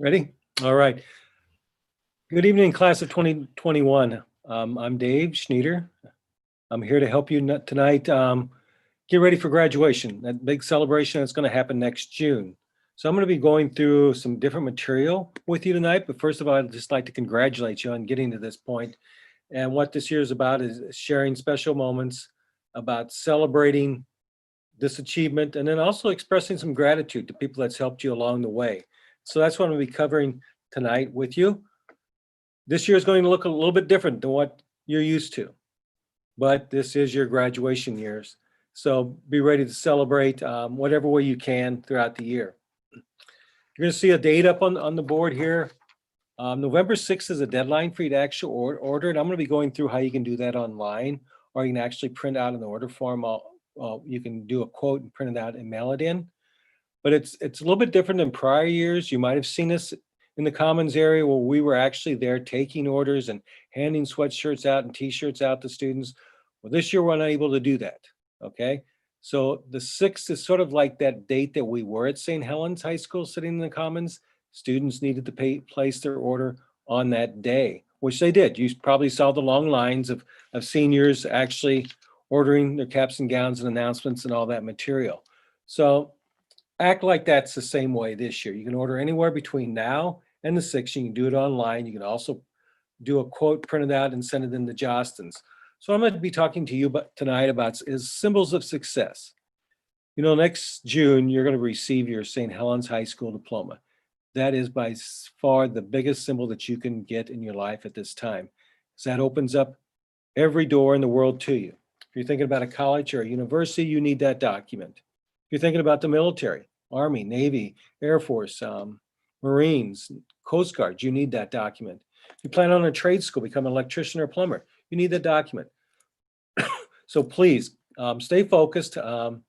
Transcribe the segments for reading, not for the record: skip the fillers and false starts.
Ready? All right. Good evening, class of 2021. I'm Dave Schneider. I'm here to help you tonight get ready for graduation, that big celebration that's going to happen next June. So I'm going to be going through some different material with you tonight, but first of all, I'd just like to congratulate you on getting to this point. And what this year is about is sharing special moments, about celebrating this achievement, and then also expressing some gratitude to people that's helped you along the way. So that's what I'm going to be covering tonight with you. This year is going to look a little bit different than what you're used to, but this is your graduation years. So be ready to celebrate whatever way you can throughout the year. You're going to see a date up on the board here. November 6th is a deadline for you to actually order, and I'm going to be going through how you can do that online, or you can actually print out an order form. You can do a quote and print it out and mail it in. But it's a little bit different than prior years. You might have seen us in the Commons area where we were actually there taking orders and handing sweatshirts out and t-shirts out to students. Well, this year we're not able to do that, okay? So the 6th is sort of like that date that we were at St. Helens High School sitting in the Commons. Students needed to place their order on that day, which they did. You probably saw the long lines of seniors actually ordering their caps and gowns and announcements and all that material. So act like that's the same way this year. You can order anywhere between now and the 6th. You can do it online. You can also do a quote, print it out, and send it in to Jostens. So I'm going to be talking to you tonight about is symbols of success. You know, next June, you're going to receive your St. Helens High School diploma. That is by far the biggest symbol that you can get in your life at this time, because that opens up every door in the world to you. If you're thinking about a college or a university, you need that document. If you're thinking about the military, Army, Navy, Air Force, Marines, Coast Guard, you need that document. If you plan on a trade school, become an electrician or plumber, you need that document. So please stay focused and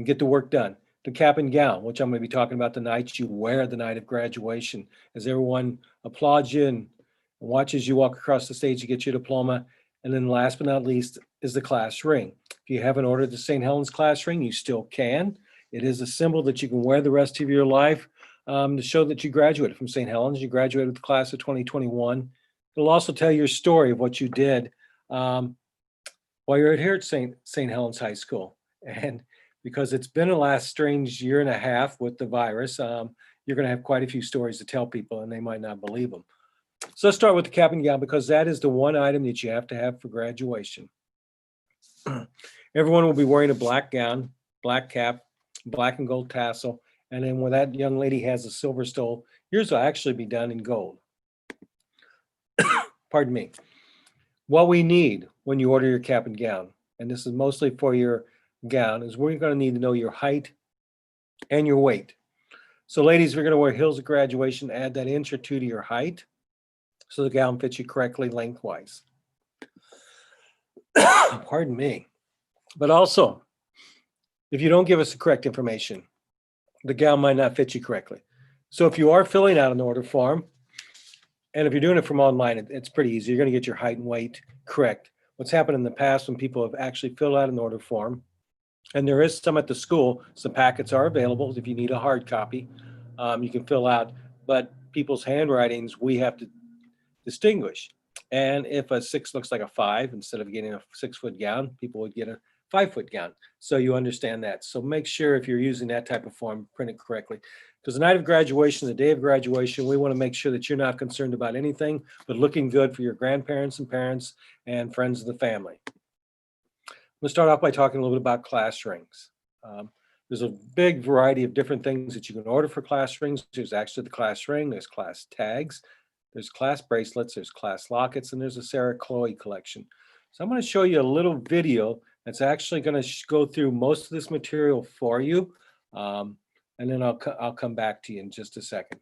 get the work done. The cap and gown, which I'm going to be talking about the night you wear the night of graduation, as everyone applauds you and watches you walk across the stage to get your diploma. And then last but not least is the class ring. If you haven't ordered the St. Helens class ring, you still can. It is a symbol that you can wear the rest of your life to show that you graduated from St. Helens. You graduated with the class of 2021. It'll also tell your story of what you did while you're here at St. Helens High School. And because it's been a last strange year and a half with the virus, you're going to have quite a few stories to tell people, and they might not believe them. So let's start with the cap and gown, because that is the one item that you have to have for graduation. Everyone will be wearing a black gown, black cap, black and gold tassel, and then when that young lady has a silver stole, yours will actually be done in gold. Pardon me. What we need when you order your cap and gown, and this is mostly for your gown, is we're going to need to know your height and your weight. So ladies, we're going to wear heels at graduation. Add that inch or two to your height so the gown fits you correctly lengthwise. Pardon me. But also, if you don't give us the correct information, the gown might not fit you correctly. So if you are filling out an order form, and if you're doing it from online, it's pretty easy. You're going to get your height and weight correct. What's happened in the past when people have actually filled out an order form, and there is some at the school, some packets are available if you need a hard copy, you can fill out, but people's handwritings, we have to distinguish. And if a 6 looks like a 5, instead of getting a 6-foot gown, people would get a 5-foot gown. So you understand that. So make sure if you're using that type of form, print it correctly. Because the night of graduation, the day of graduation, we want to make sure that you're not concerned about anything but looking good for your grandparents and parents and friends of the family. Let's start off by talking a little bit about class rings. There's a big variety of different things that you can order for class rings. There's actually the class ring, there's class tags, there's class bracelets, there's class lockets, and there's a Sarah Chloe collection. So I'm going to show you a little video that's actually going to go through most of this material for you. And then I'll come back to you in just a second.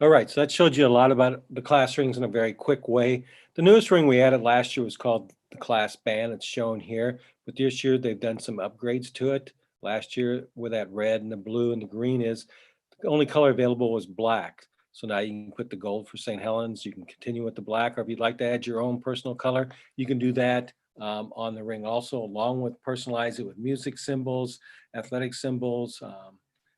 All right, so that showed you a lot about the class rings in a very quick way. The newest ring we added last year was called the class band. It's shown here, but this year they've done some upgrades to it. Last year, where that red and the blue and the green is, the only color available was black. So now you can put the gold for St. Helens. You can continue with the black, or if you'd like to add your own personal color, you can do that on the ring also, along with personalize it with music symbols, athletic symbols,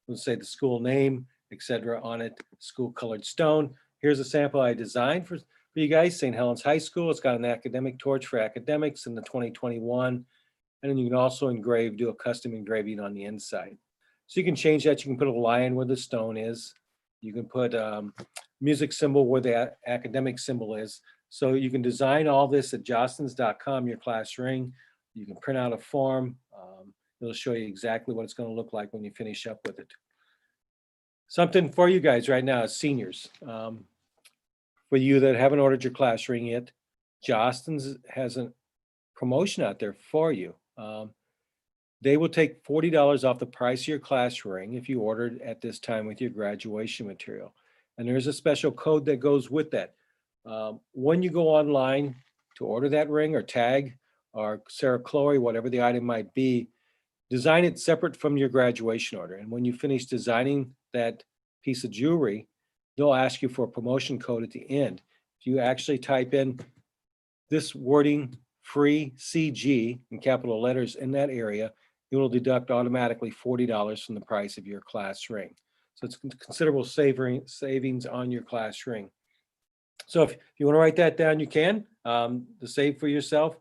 let's say the school name, etc. on it, school colored stone. Here's a sample I designed for you guys, St. Helens High School. It's got an academic torch for academics in the 2021. And then you can also do a custom engraving on the inside. So you can change that. You can put a lion where the stone is. You can put music symbol where the academic symbol is. So you can design all this at jostens.com, your class ring. You can print out a form. It'll show you exactly what it's going to look like when you finish up with it. Something for you guys right now as seniors. For you that haven't ordered your class ring yet, Jostens has a promotion out there for you. They will take $40 off the price of your class ring if you ordered at this time with your graduation material. And there's a special code that goes with that. When you go online to order that ring or tag or Sarah Chloe, whatever the item might be, design it separate from your graduation order. And when you finish designing that piece of jewelry, they'll ask you for a promotion code at the end. If you actually type in this wording, free CG in capital letters in that area, it will deduct automatically $40 from the price of your class ring. So it's considerable savings on your class ring. So if you want to write that down, you can, to save for yourself.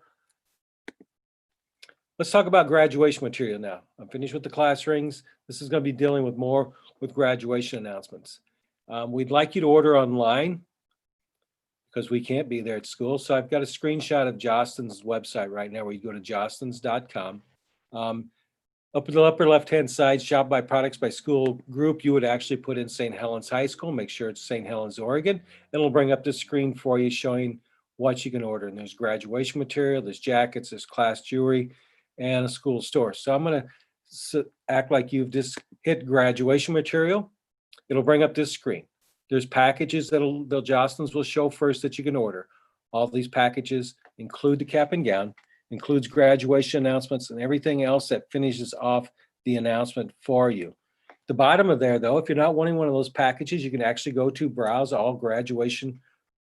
Let's talk about graduation material now. I'm finished with the class rings. This is going to be dealing with more with graduation announcements. We'd like you to order online because we can't be there at school. So I've got a screenshot of Jostens' website right now where you go to jostens.com. Up in the upper left-hand side, shop by products by school group, you would actually put in St. Helens High School, make sure it's St. Helens, Oregon. It'll bring up the screen for you showing what you can order. And there's graduation material, there's jackets, there's class jewelry, and a school store. So I'm going to act like you've just hit graduation material. It'll bring up this screen. There's packages the Jostens will show first that you can order. All these packages include the cap and gown, includes graduation announcements and everything else that finishes off the announcement for you. The bottom of there, though, if you're not wanting one of those packages, you can actually go to browse all graduation,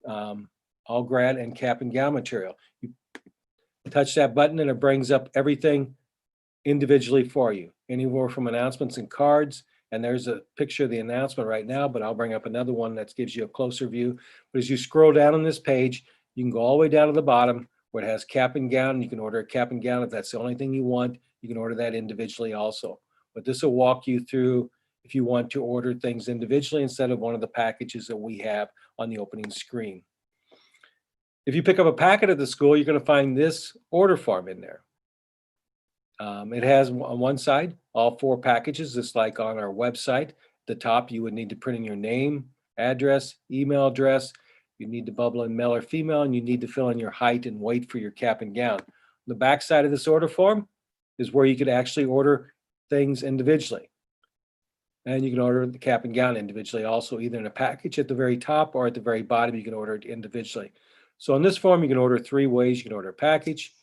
all grad and cap and gown material. You touch that button and it brings up everything individually for you, anywhere from announcements and cards. And there's a picture of the announcement right now, but I'll bring up another one that gives you a closer view. But as you scroll down on this page, you can go all the way down to the bottom where it has cap and gown. You can order a cap and gown if that's the only thing you want. You can order that individually also. But this will walk you through if you want to order things individually instead of one of the packages that we have on the opening screen. If you pick up a packet at the school, you're going to find this order form in there. It has on one side all 4 packages, just like on our website. At the top, you would need to print in your name, address, email address. You need to bubble in male or female, and you need to fill in your height and weight for your cap and gown. The back side of this order form is where you could actually order things individually. And you can order the cap and gown individually also, either in a package at the very top or at the very bottom, you can order it individually. So on this form, you can order 3 ways. You can order a package,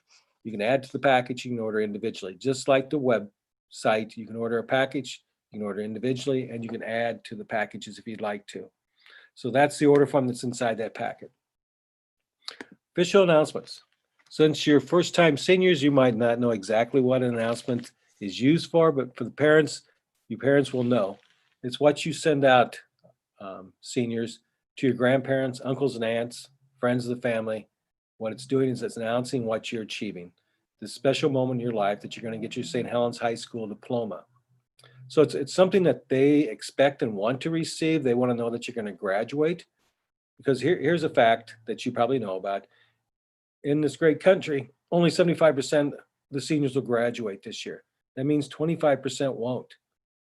you can add to the package, you can order individually. Just like the website, you can order a package, you can order individually, and you can add to the packages if you'd like to. So that's the order form that's inside that packet. Official announcements. Since you're first-time seniors, you might not know exactly what an announcement is used for, but for the parents, you parents will know. It's what you send out, seniors, to your grandparents, uncles and aunts, friends of the family. What it's doing is it's announcing what you're achieving. This special moment in your life that you're going to get your St. Helens High School diploma. So it's something that they expect and want to receive. They want to know that you're going to graduate. Because here's a fact that you probably know about. In this great country, only 75% of the seniors will graduate this year. That means 25% won't.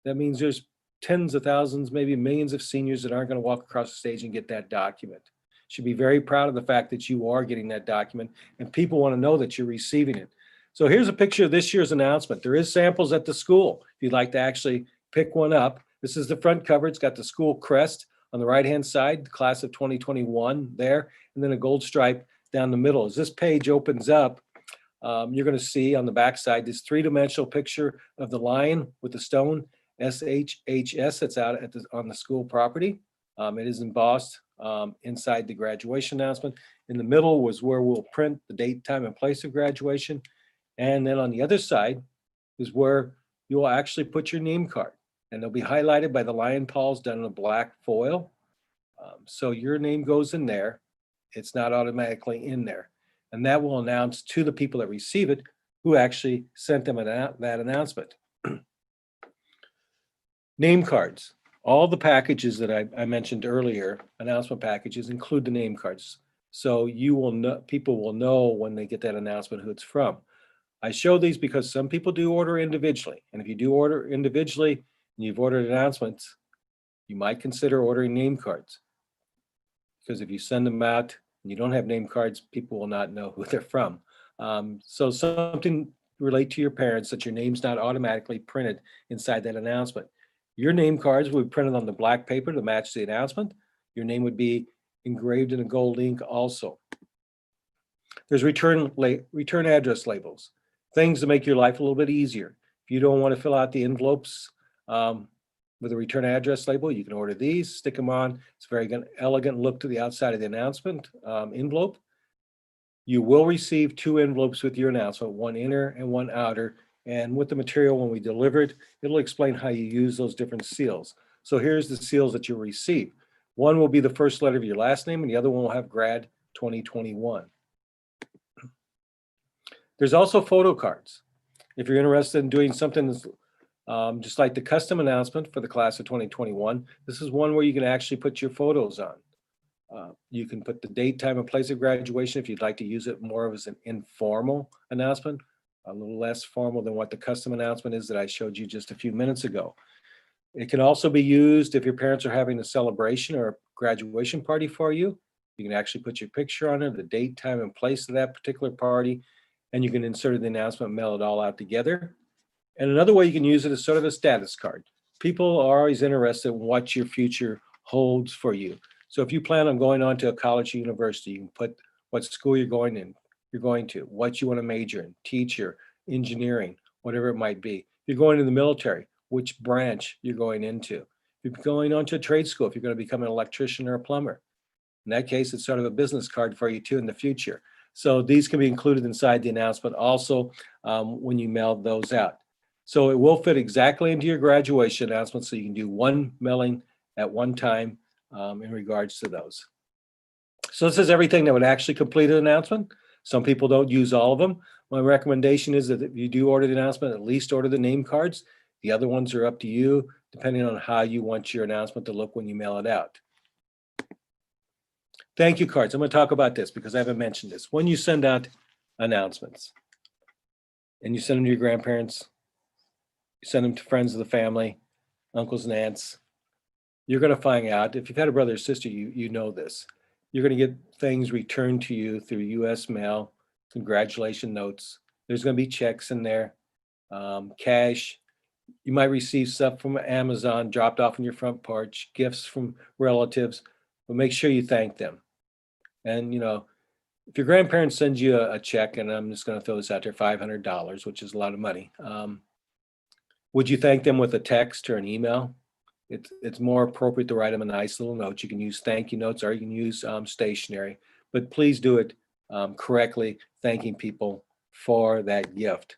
That means there's tens of thousands, maybe millions of seniors that aren't going to walk across the stage and get that document. Should be very proud of the fact that you are getting that document, and people want to know that you're receiving it. So here's a picture of this year's announcement. There is samples at the school if you'd like to actually pick one up. This is the front cover. It's got the school crest on the right-hand side, the class of 2021 there, and then a gold stripe down the middle. As this page opens up, you're going to see on the back side this three-dimensional picture of the lion with the stone, SHHS, that's out at on the school property. It is embossed inside the graduation announcement. In the middle was where we'll print the date, time, and place of graduation. And then on the other side is where you'll actually put your name card. And they'll be highlighted by the lion paws done in a black foil. So your name goes in there. It's not automatically in there. And that will announce to the people that receive it who actually sent them that announcement. Name cards. All the packages that I mentioned earlier, announcement packages, include the name cards. So you will know, people will know when they get that announcement who it's from. I show these because some people do order individually. And if you do order individually and you've ordered announcements, you might consider ordering name cards. Because if you send them out and you don't have name cards, people will not know who they're from. So something relate to your parents that your name's not automatically printed inside that announcement. Your name cards will be printed on the black paper to match the announcement. Your name would be engraved in a gold ink also. There's return address labels, things to make your life a little bit easier. If you don't want to fill out the envelopes with a return address label, you can order these, stick them on. It's a very elegant look to the outside of the announcement envelope. You will receive 2 envelopes with your announcement, one inner and one outer. And with the material, when we deliver it, it'll explain how you use those different seals. So here's the seals that you'll receive. One will be the first letter of your last name, and the other one will have grad 2021. There's also photo cards. If you're interested in doing something that's just like the custom announcement for the class of 2021, this is one where you can actually put your photos on. You can put the date, time, and place of graduation if you'd like to use it more as an informal announcement, a little less formal than what the custom announcement is that I showed you just a few minutes ago. It can also be used if your parents are having a celebration or a graduation party for you. You can actually put your picture on it, the date, time, and place of that particular party, and you can insert in the announcement, mail it all out together. And another way you can use it is sort of a status card. People are always interested in what your future holds for you. So if you plan on going on to a college or university, you can put what school you're going to, what you want to major in, teacher, engineering, whatever it might be. If you're going to the military, which branch you're going into. If you're going on to a trade school, if you're going to become an electrician or a plumber. In that case, it's sort of a business card for you too in the future. So these can be included inside the announcement also when you mail those out. So it will fit exactly into your graduation announcement, so you can do one mailing at one time in regards to those. So this is everything that would actually complete an announcement. Some people don't use all of them. My recommendation is that if you do order the announcement, at least order the name cards. The other ones are up to you, depending on how you want your announcement to look when you mail it out. Thank you cards. I'm going to talk about this because I haven't mentioned this. When you send out announcements and you send them to your grandparents, you send them to friends of the family, uncles and aunts, you're going to find out, if you've had a brother or sister, you know this. You're going to get things returned to you through US mail, congratulation notes. There's going to be checks in there, cash. You might receive stuff from Amazon dropped off on your front porch, gifts from relatives, but make sure you thank them. And, you know, if your grandparents send you a check, and I'm just going to throw this out there, $500, which is a lot of money, would you thank them with a text or an email? It's more appropriate to write them a nice little note. You can use thank you notes or you can use stationery, but please do it correctly, thanking people for that gift.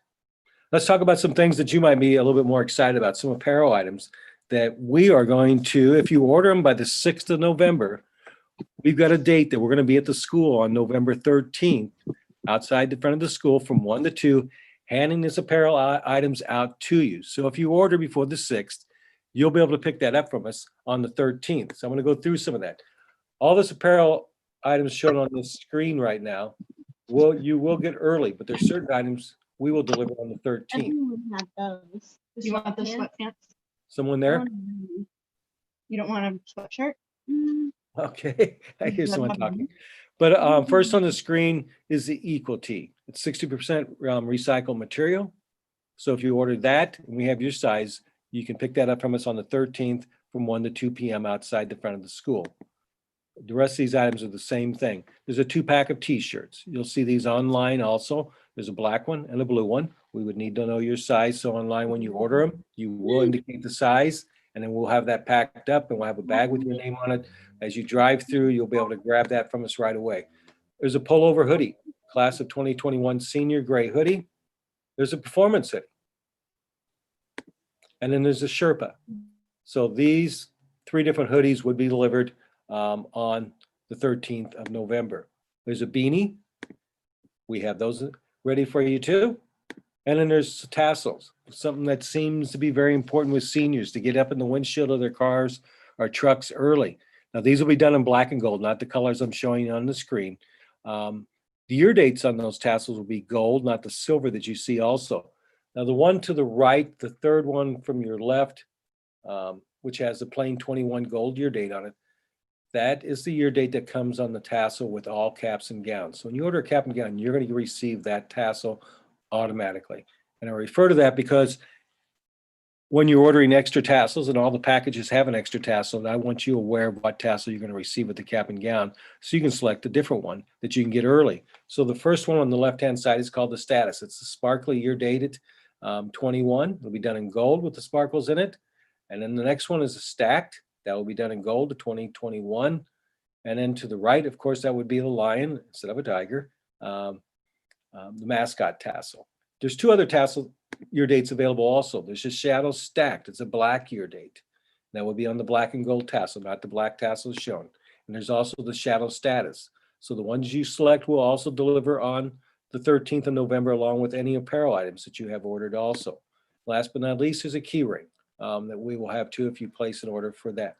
Let's talk about some things that you might be a little bit more excited about, some apparel items that we are going to, if you order them by the 6th of November, we've got a date that we're going to be at the school on November 13th, outside the front of the school from 1 to 2, handing this apparel items out to you. So if you order before the 6th, you'll be able to pick that up from us on the 13th. So I'm going to go through some of that. All this apparel items shown on this screen right now, you will get early, but there's certain items we will deliver on the 13th. You want the sweatpants? Someone there? You don't want a sweatshirt? Okay, I hear someone talking. But first on the screen is the Equal Tee. It's 60% recycled material. So if you order that and we have your size, you can pick that up from us on the 13th from 1 to 2 p.m. outside the front of the school. The rest of these items are the same thing. There's a 2-pack of t-shirts. You'll see these online also. There's a black one and a blue one. We would need to know your size. So online, when you order them, you will indicate the size, and then we'll have that packed up, and we'll have a bag with your name on it. As you drive through, you'll be able to grab that from us right away. There's a pullover hoodie, class of 2021 senior gray hoodie. There's a performance hoodie. And then there's a Sherpa. So these 3 different hoodies would be delivered on the 13th of November. There's a beanie. We have those ready for you too. And then there's tassels, something that seems to be very important with seniors, to get up in the windshield of their cars or trucks early. Now, these will be done in black and gold, not the colors I'm showing you on the screen. The year dates on those tassels will be gold, not the silver that you see also. Now, the one to the right, the third one from your left, which has the plain 21 gold year date on it, that is the year date that comes on the tassel with all caps and gowns. So when you order a cap and gown, you're going to receive that tassel automatically. And I refer to that because when you're ordering extra tassels, and all the packages have an extra tassel, and I want you aware of what tassel you're going to receive with the cap and gown, so you can select a different one that you can get early. So the first one on the left-hand side is called the status. It's the sparkly year dated 21. It'll be done in gold with the sparkles in it. And then the next one is a stacked. That will be done in gold, the 2021. And then to the right, of course, that would be the lion instead of a tiger, the mascot tassel. There's 2 other tassel year dates available also. There's just shadow stacked. It's a black year date. That will be on the black and gold tassel, not the black tassel shown. And there's also the shadow status. So the ones you select will also deliver on the 13th of November, along with any apparel items that you have ordered also. Last but not least, there's a key ring that we will have too if you place an order for that.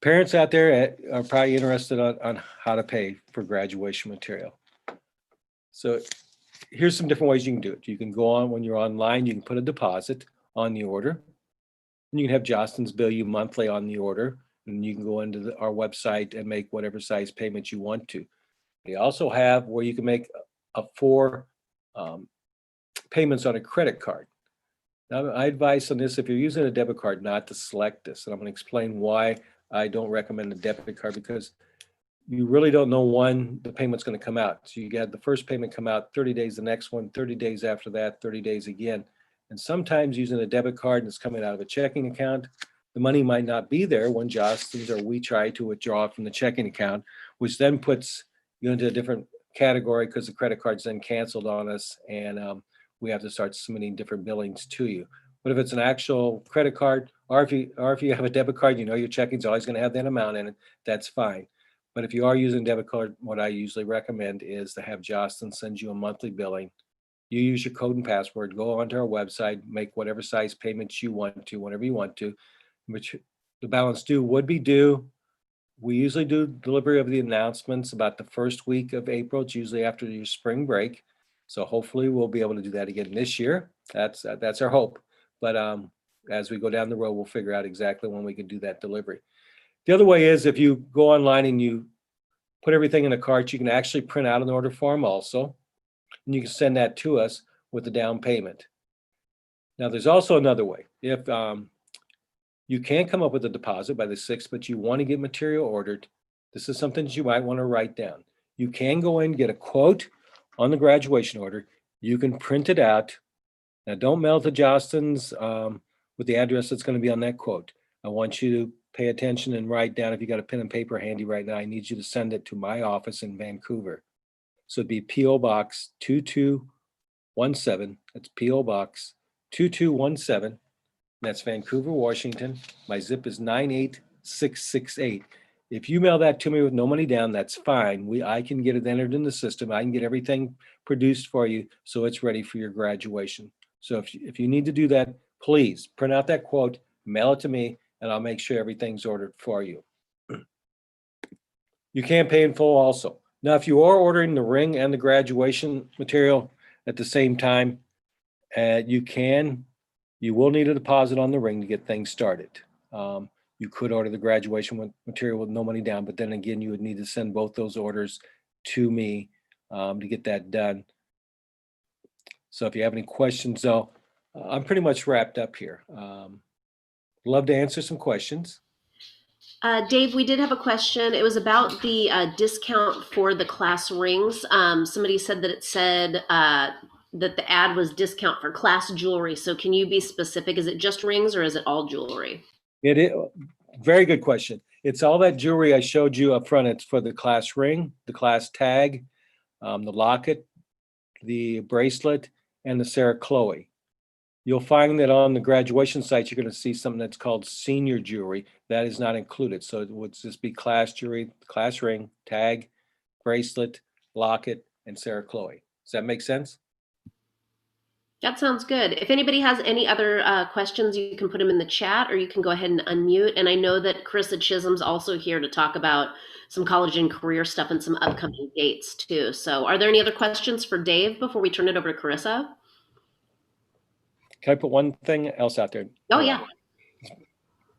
Parents out there are probably interested on how to pay for graduation material. So here's some different ways you can do it. You can go on, when you're online, you can put a deposit on the order. And you can have Jostens bill you monthly on the order. And you can go into our website and make whatever size payment you want to. They also have where you can make 4 payments on a credit card. Now, I advise on this, if you're using a debit card, not to select this. And I'm going to explain why I don't recommend a debit card, because you really don't know when the payment's going to come out. So you get the first payment come out 30 days, the next one, 30 days after that, 30 days again. And sometimes using a debit card and it's coming out of a checking account, the money might not be there when Jostens or we try to withdraw it from the checking account, which then puts you into a different category because the credit card's then canceled on us, and we have to start submitting different billings to you. But if it's an actual credit card, or if you have a debit card, you know your checking's always going to have that amount in it, that's fine. But if you are using a debit card, what I usually recommend is to have Jostens send you a monthly billing. You use your code and password, go onto our website, make whatever size payments you want to, whenever you want to, which the balance due would be due. We usually do delivery of the announcements about the first week of April. It's usually after your spring break. So hopefully we'll be able to do that again this year. That's our hope. But as we go down the road, we'll figure out exactly when we can do that delivery. The other way is if you go online and you put everything in a cart, you can actually print out an order form also. And you can send that to us with the down payment. Now, there's also another way. If you can't come up with a deposit by the 6th, but you want to get material ordered, this is something that you might want to write down. You can go in and get a quote on the graduation order. You can print it out. Now, don't mail it to Jostens with the address that's going to be on that quote. I want you to pay attention and write down, if you got a pen and paper handy right now, I need you to send it to my office in Vancouver. So it'd be P.O. Box 2217. That's P.O. Box 2217. That's Vancouver, Washington. My zip is 98668. If you mail that to me with no money down, that's fine. I can get it entered in the system. I can get everything produced for you so it's ready for your graduation. So if you need to do that, please print out that quote, mail it to me, and I'll make sure everything's ordered for you. You can pay in full also. Now, if you are ordering the ring and the graduation material at the same time, you will need a deposit on the ring to get things started. You could order the graduation material with no money down, but then again, you would need to send both those orders to me to get that done. So if you have any questions, though, I'm pretty much wrapped up here. Love to answer some questions. Dave, we did have a question. It was about the discount for the class rings. Somebody said that it said that the ad was discount for class jewelry. So can you be specific? Is it just rings or is it all jewelry? It is very good question. It's all that jewelry I showed you up front. It's for the class ring, the class tag, the locket, the bracelet, and the Sarah Chloe. You'll find that on the graduation site, you're going to see something that's called senior jewelry. That is not included. So it would just be class jewelry, class ring, tag, bracelet, locket, and Sarah Chloe. Does that make sense? That sounds good. If anybody has any other questions, you can put them in the chat or you can go ahead and unmute. And I know that Carissa Chisholm's also here to talk about some college and career stuff and some upcoming dates too. So are there any other questions for Dave before we turn it over to Carissa? Can I put one thing else out there? Oh, yeah.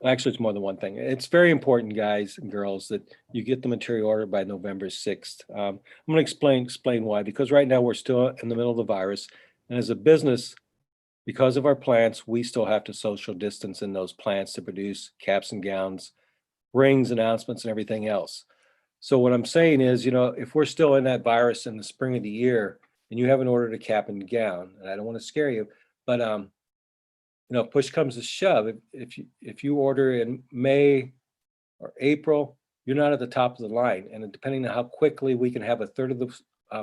Actually, it's more than one thing. It's very important, guys and girls, that you get the material ordered by November 6th. I'm going to explain why, because right now we're still in the middle of the virus. And as a business, because of our plants, we still have to social distance in those plants to produce caps and gowns, rings, announcements, and everything else. So what I'm saying is, if we're still in that virus in the spring of the year and you haven't ordered a cap and gown, and I don't want to scare you, but if push comes to shove, if you order in May or April, you're not at the top of the line. And depending on how quickly we can have a third of the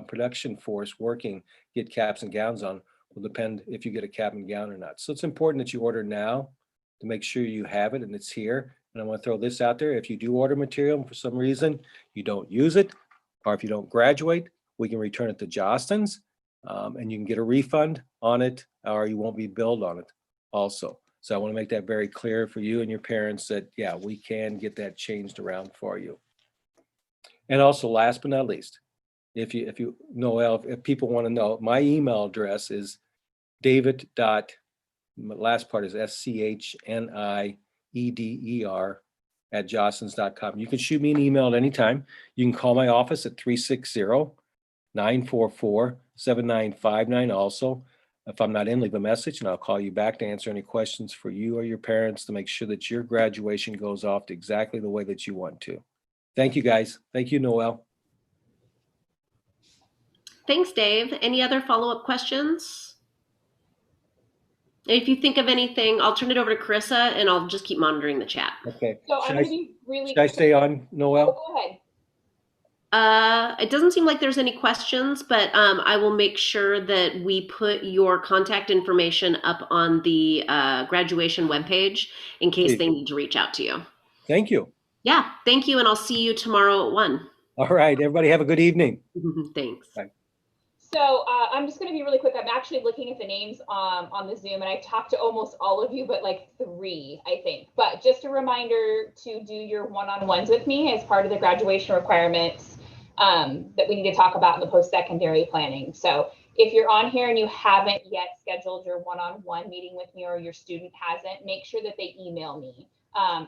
production force working, get caps and gowns on, will depend if you get a cap and gown or not. So it's important that you order now to make sure you have it and it's here. And I want to throw this out there. If you do order material and for some reason you don't use it, or if you don't graduate, we can return it to Jostens. And you can get a refund on it, or you won't be billed on it also. So I want to make that very clear for you and your parents that, yeah, we can get that changed around for you. And also, last but not least, if people want to know, my email address is david. Last part is SCHNIEDER @jostens.com. You can shoot me an email at any time. You can call my office at 360-944-7959 also. If I'm not in, leave a message and I'll call you back to answer any questions for you or your parents to make sure that your graduation goes off exactly the way that you want to. Thank you, guys. Thank you, Noelle. Thanks, Dave. Any other follow-up questions? If you think of anything, I'll turn it over to Carissa and I'll just keep monitoring the chat. Okay. So I'm going to be really. Should I stay on, Noelle? Oh, go ahead. It doesn't seem like there's any questions, but I will make sure that we put your contact information up on the graduation webpage in case Please. They need to reach out to you. Thank you. Yeah, thank you, and I'll see you tomorrow at 1. All right, everybody have a good evening. Thanks. Bye. So I'm just going to be really quick. I'm actually looking at the names on the Zoom, and I've talked to almost all of you, but like 3, I think. But just a reminder to do your one-on-ones with me as part of the graduation requirements that we need to talk about in the post-secondary planning. So if you're on here and you haven't yet scheduled your one-on-one meeting with me, or your student hasn't, make sure that they email me.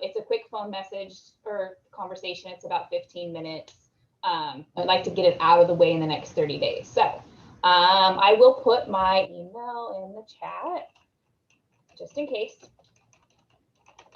It's a quick phone message or conversation. It's about 15 minutes. I'd like to get it out of the way in the next 30 days. So I will put my email in the chat just in case.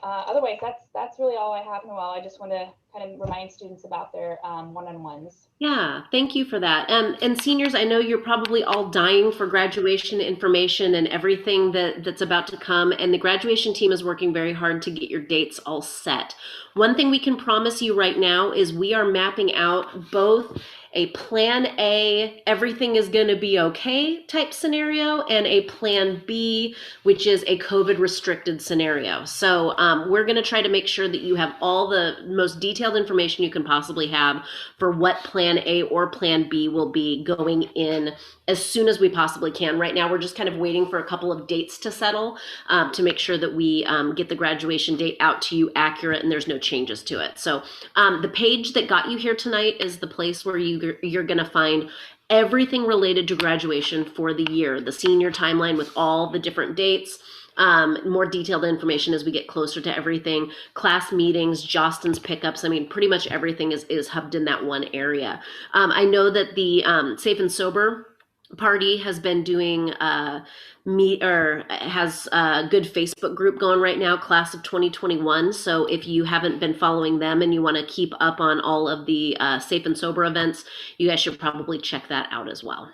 Otherwise, that's really all I have, Noelle. I just want to kind of remind students about their one-on-ones. Yeah, thank you for that. And seniors, I know you're probably all dying for graduation information and everything that's about to come. And the graduation team is working very hard to get your dates all set. One thing we can promise you right now is we are mapping out both a plan A, everything is going to be okay type scenario, and a plan B, which is a COVID restricted scenario. So we're going to try to make sure that you have all the most detailed information you can possibly have for what plan A or plan B will be going in as soon as we possibly can. Right now, we're just kind of waiting for a couple of dates to settle to make sure that we get the graduation date out to you accurate and there's no changes to it. So the page that got you here tonight is the place where you're going to find everything related to graduation for the year, the senior timeline with all the different dates, more detailed information as we get closer to everything, class meetings, Jostens pickups. I mean, pretty much everything is hubbed in that one area. I know that the Safe and Sober party has been doing has a good Facebook group going right now, Class of 2021. So if you haven't been following them and you want to keep up on all of the Safe and Sober events, you guys should probably check that out as well.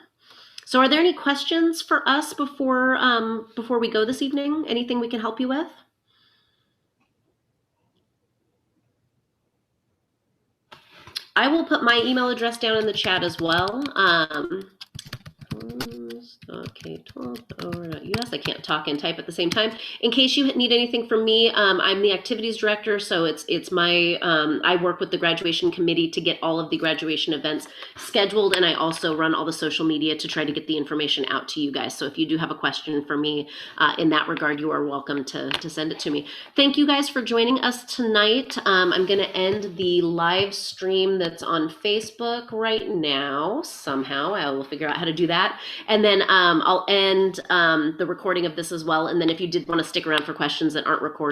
So are there any questions for us before we go this evening? Anything we can help you with? I will put my email address down in the chat as well. K12.us. I can't talk and type at the same time. In case you need anything from me, I'm the activities director, so it's my I work with the graduation committee to get all of the graduation events scheduled, and I also run all the social media to try to get the information out to you guys. So if you do have a question for me in that regard, you are welcome to send it to me. Thank you guys for joining us tonight. I'm going to end the live stream that's on Facebook right now. Somehow I will figure out how to do that. And then I'll end the recording of this as well. And then if you did want to stick around for questions that aren't recorded,